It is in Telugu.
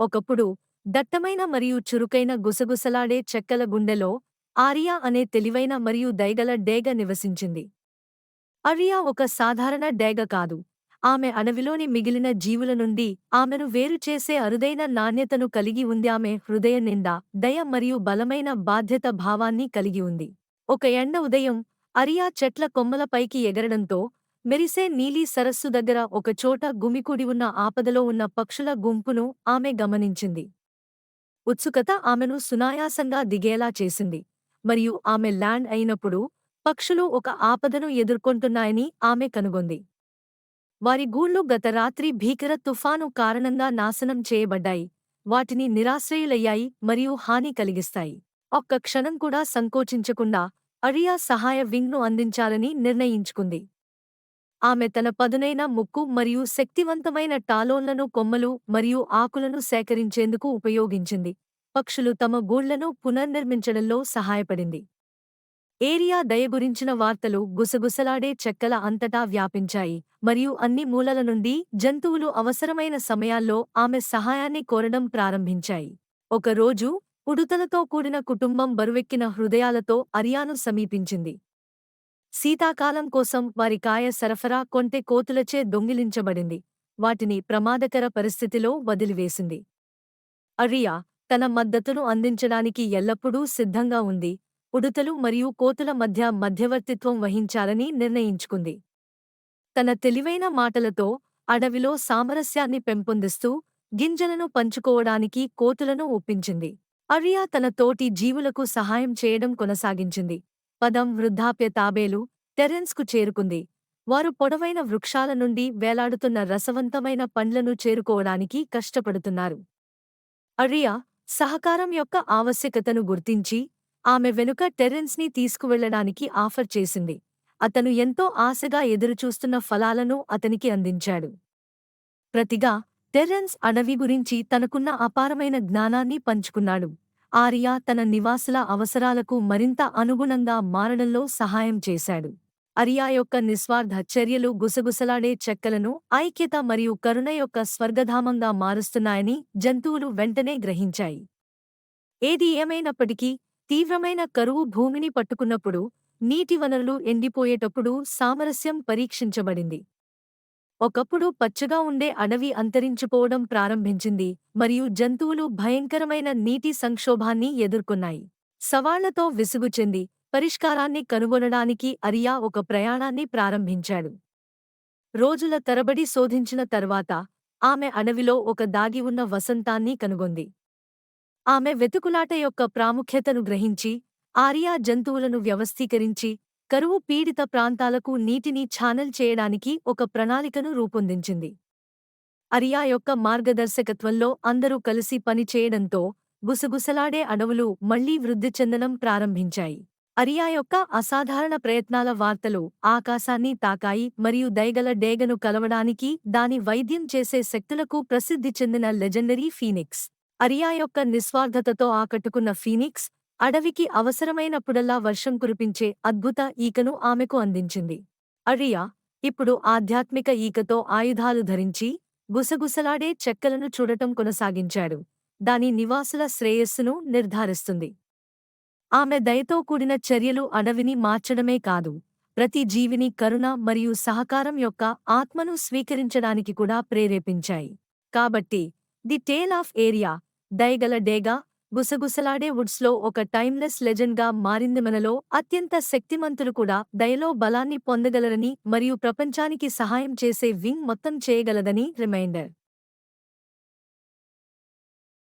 ఒకప్పుడు దట్టమైన మరియు చురుకైన గుసగుసలాడే చెక్కల గుండెలో ఆరియా అనే తెలివైన మరియు దయగల డేగ నివసించింది. ఆరియా ఒక సాధారణ డేగ కాదు. ఆమె అడవిలోని మిగిలిన జీవుల నుండి ఆమెను వేరుచేసే అరుదైన నాణ్యతను కలిగి ఉంది. ఆమె హృదయం నిండా దయ మరియు బలమైన బాధ్యత భావాన్ని కలిగి ఉంది. ఒక ఎండ ఉదయం ఆరియా చెట్ల కొమ్మలపైకి ఎగరడంతో మెరిసే నీలి సరస్సు దగ్గర ఒకచోట గుమికూడి ఉన్న ఆపదలో ఉన్న పక్షుల గుంపును ఆమె గమనించింది. ఉత్సుకత ఆమెను సునాయాసంగా దిగేలా చేసింది, మరియు ఆమె ల్యాండ్ అయినప్పుడు పక్షులు ఒక ఆపదను ఎదుర్కొంటున్నాయని ఆమె కనుగొంది. వారి గూళ్లు గత రాత్రి భీకర తుఫాను కారణంగా నాశనం చేయబడ్డాయి, వాటిని నిరాశ్రయులయ్యాయి మరియు హాని కలిగిస్తాయి. ఒక్క క్షణం కూడా సంకోచించకుండా ఆరియా సహాయ వింగ్ను అందించాలని నిర్ణయించుకుంది. ఆమె తన పదునైన ముక్కు మరియు శక్తివంతమైన టాలోన్లను కొమ్మలు మరియు ఆకులను సేకరించేందుకు ఉపయోగించింది. పక్షులు తమ గూళ్లను పునర్నిర్మించడంలో సహాయపడింది. ఏరియా దయ గురించిన వార్తలు గుసగుసలాడే చెక్కల అంతటా వ్యాపించాయి, మరియు అన్ని మూలల నుండి జంతువులు అవసరమైన సమయాల్లో ఆమె సహాయాన్ని కోరడం ప్రారంభించాయి. ఒకరోజు ఉడుతలతో కూడిన కుటుంబం బరువెక్కిన హృదయాలతో ఆరియాను సమీపించింది. శీతాకాలం కోసం వారి కాయ సరఫరా కొంటె కోతులచే దొంగిలించబడింది, వాటిని ప్రమాదకర పరిస్థితిలో వదిలివేసింది. ఆరియా తన మద్దతును అందించడానికి ఎల్లప్పుడూ సిద్ధంగా ఉంది, ఉడుతలు మరియు కోతుల మధ్య మధ్యవర్తిత్వం వహించాలని నిర్ణయించుకుంది. తన తెలివైన మాటలతో అడవిలో సామరస్యాన్ని పెంపొందిస్తూ గింజలను పంచుకోవడానికి కోతులను ఒప్పించింది. ఆరియా తన తోటి జీవులకు సహాయం చేయడం కొనసాగించింది. పదం వృద్ధాప్య తాబేలు టెరెన్స్కు చేరుకుంది. వారు పొడవైన వృక్షాల నుండి వేలాడుతున్న రసవంతమైన పండ్లను చేరుకోవడానికి కష్టపడుతున్నారు. ఆరియా సహకారం యొక్క ఆవశ్యకతను గుర్తించి ఆమె వెనుక టెరెన్స్ని తీసుకువెళ్లడానికి ఆఫర్ చేసింది. అతను ఎంతో ఆశగా ఎదురుచూస్తున్న ఫలాలను అతనికి అందించాడు. ప్రతిగా టెరెన్స్ అడవి గురించి తనకున్న అపారమైన జ్ఞానాన్ని పంచుకున్నాడు. ఆరియా తన నివాసుల అవసరాలకు మరింత అనుగుణంగా మారడంలో సహాయం చేశాడు. ఆరియా యొక్క నిస్వార్థ చర్యలు గుసగుసలాడే చెక్కలను ఐక్యత మరియు కరుణ యొక్క స్వర్గధామంగా మారుస్తున్నాయని జంతువులు వెంటనే గ్రహించాయి. ఏది ఏమైనప్పటికీ తీవ్రమైన కరువు భూమిని పట్టుకున్నప్పుడు, నీటి వనరులు ఎండిపోయేటప్పుడు సామరస్యం పరీక్షించబడింది. ఒకప్పుడు పచ్చగా ఉండే అడవి అంతరించిపోవడం ప్రారంభించింది, మరియు జంతువులు భయంకరమైన నీటి సంక్షోభాన్ని ఎదుర్కొన్నాయి. సవాళ్లతో విసుగు చెంది పరిష్కారాన్ని కనుగొనడానికి ఆరియా ఒక ప్రయాణాన్ని ప్రారంభించాడు. రోజుల తరబడి శోధించిన తర్వాత ఆమె అడవిలో ఒక దాగి ఉన్న వసంతాన్ని కనుగొంది. ఆమె వెతుకులాట యొక్క ప్రాముఖ్యతను గ్రహించి ఆరియా జంతువులను వ్యవస్థీకరించి కరువు పీడిత ప్రాంతాలకు నీటిని ఛానల్ చేయడానికి ఒక ప్రణాళికను రూపొందించింది. ఆరియా యొక్క మార్గదర్శకత్వంలో అందరూ కలిసి పనిచేయడంతో గుసగుసలాడే అడవులు మళ్లీ వృద్ధి చెందడం ప్రారంభించాయి. ఆరియా యొక్క అసాధారణ ప్రయత్నాల వార్తలు ఆకాశాన్ని తాకాయి మరియు దయగల డేగను కలవడానికి దాని వైద్యం చేసే శక్తులకు ప్రసిద్ధి చెందిన లెజెండరీ ఫీనిక్స్. ఆరియా యొక్క నిస్వార్థతతో ఆకట్టుకున్న ఫీనిక్స్ అడవికి అవసరమైనప్పుడల్లా వర్షం కురిపించే అద్భుత ఈకను ఆమెకు అందించింది. ఆరియా ఇప్పుడు ఆధ్యాత్మిక ఈకతో ఆయుధాలు ధరించి గుసగుసలాడే చెక్కలను చూడటం కొనసాగించాడు, దాని నివాసుల శ్రేయస్సును నిర్ధారిస్తుంది. ఆమె దయతో కూడిన చర్యలు అడవిని మార్చడమే కాదు, ప్రతి జీవిని కరుణ మరియు సహకారం యొక్క ఆత్మను స్వీకరించడానికి కూడా ప్రేరేపించాయి. కాబట్టి ది టేల్ ఆఫ్ ఏరియా, దయగల డేగా, గుసగుసలాడే వుడ్స్లో ఒక టైమ్లెస్ లెజెండ్గా మారింది. మనలో అత్యంత శక్తిమంతులు కూడా దయలో బలాన్ని పొందగలరని మరియు ప్రపంచానికి సహాయం చేసే వింగ్ మొత్తం చేయగలదని రిమైండర్.